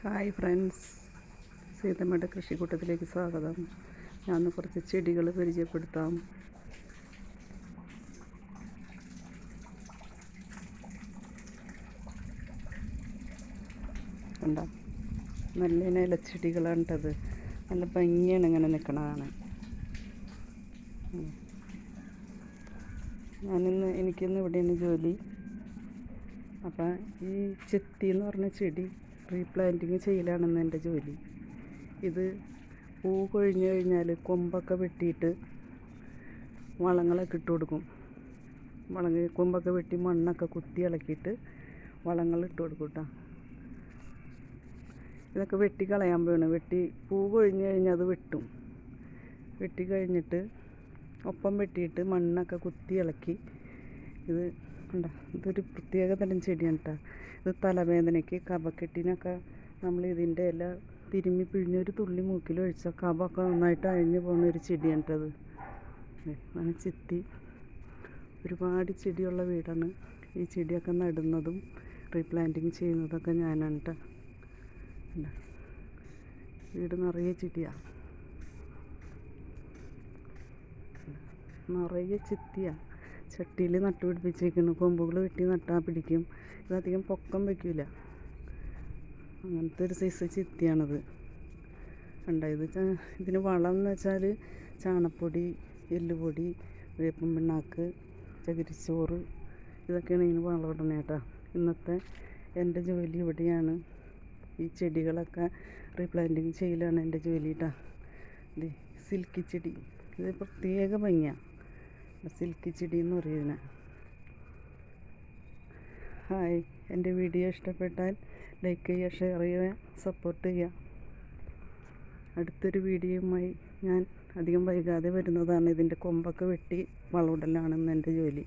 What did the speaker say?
Hi friends, സീതമ്മയുടെ കൃഷിക്കൂട്ടത്തിലേക്ക് സ്വാഗതം. ഞാൻ കുറച്ച് ചെടികൾ പരിചയപ്പെടുത്താം. കണ്ടോ, നല്ല ഇലച്ചെടികളാണ് കേട്ടത്. നല്ല ഭംഗിയാണ് ഇങ്ങനെ നിൽക്കണതാണ്. എനിക്കിന്ന് ഇവിടെയാണ് ജോലി. അപ്പം ഈ ചെത്തി എന്ന് പറഞ്ഞ ചെടി റീപ്ലാന്റിങ് ചെയ്യലാണെന്ന് എൻ്റെ ജോലി. ഇത് പൂ കൊഴിഞ്ഞു കഴിഞ്ഞാൽ കൊമ്പൊക്കെ വെട്ടിയിട്ട് വളങ്ങളൊക്കെ ഇട്ട് കൊടുക്കും. കൊമ്പൊക്കെ വെട്ടി മണ്ണൊക്കെ കുത്തി ഇളക്കിയിട്ട് വളങ്ങൾ ഇട്ട് കൊടുക്കും കേട്ടോ. ഇതൊക്കെ വെട്ടി കളയാൻ വേണം. പൂ കൊഴിഞ്ഞു കഴിഞ്ഞാൽ അത് വെട്ടും. വെട്ടി കഴിഞ്ഞിട്ട് ഒപ്പം വെട്ടിയിട്ട് മണ്ണൊക്കെ കുത്തി ഇളക്കി. ഇത് കണ്ടോ, ഇതൊരു പ്രത്യേക തരം ചെടിയാണ് കേട്ടോ. ഇത് തലവേദനയ്ക്ക് കഫക്കെട്ടിനൊക്കെ നമ്മൾ ഇതിൻ്റെ ഇല തിരുമ്മി പിഴിഞ്ഞൊരു തുള്ളി മൂക്കിലൊഴിച്ചാൽ കഫമൊക്കെ നന്നായിട്ട് അഴിഞ്ഞു പോകുന്ന ഒരു ചെടിയാണ് കേട്ടത്. അങ്ങനെ ചെത്തി ഒരുപാട് ചെടിയുള്ള വീടാണ്. ഈ ചെടിയൊക്കെ നടുന്നതും റീപ്ലാന്റിങ് ചെയ്യുന്നതൊക്കെ ഞാനാണ് കേട്ടോ. വീട് നിറയെ ചെടിയാണ്, നിറയെ ചെത്തിയാണ്. ചട്ടിയിൽ നട്ടുപിടിപ്പിച്ചേക്കുന്നു. കൊമ്പുകൾ വെട്ടി നട്ടാൽ പിടിക്കും. ഇതധികം പൊക്കം വയ്ക്കില്ല. അങ്ങനത്തെ ഒരു സൈസ് ചെത്തിയാണത്. ഇത് ഇതിന് വളം എന്ന് വെച്ചാൽ ചാണപ്പൊടി, എല്ലുപൊടി, വേപ്പൻ പിണ്ണാക്ക്, ചകിരിച്ചോറ്, ഇതൊക്കെയാണ് ഇതിന് വളം ഇടണേ കേട്ടോ. ഇന്നത്തെ എൻ്റെ ജോലി ഇവിടെയാണ്. ഈ ചെടികളൊക്കെ റീപ്ലാന്റിങ് ചെയ്യലാണ് എൻ്റെ ജോലി കേട്ടോ. ഇത് സിൽക്കി ചെടി, ഇത് പ്രത്യേക ഭംഗിയാണ്. സിൽക്കി ചെടി എന്ന് പറയുന്നത്. ഹായ്, എൻ്റെ വീഡിയോ ഇഷ്ടപ്പെട്ടാൽ ലൈക്ക് ചെയ്യുക, ഷെയർ ചെയ്യുക, സപ്പോർട്ട് ചെയ്യുക. അടുത്തൊരു വീഡിയോയുമായി ഞാൻ അധികം വൈകാതെ വരുന്നതാണ്. ഇതിൻ്റെ കൊമ്പൊക്കെ വെട്ടി വളമിടലാണെന്ന് എൻ്റെ ജോലി.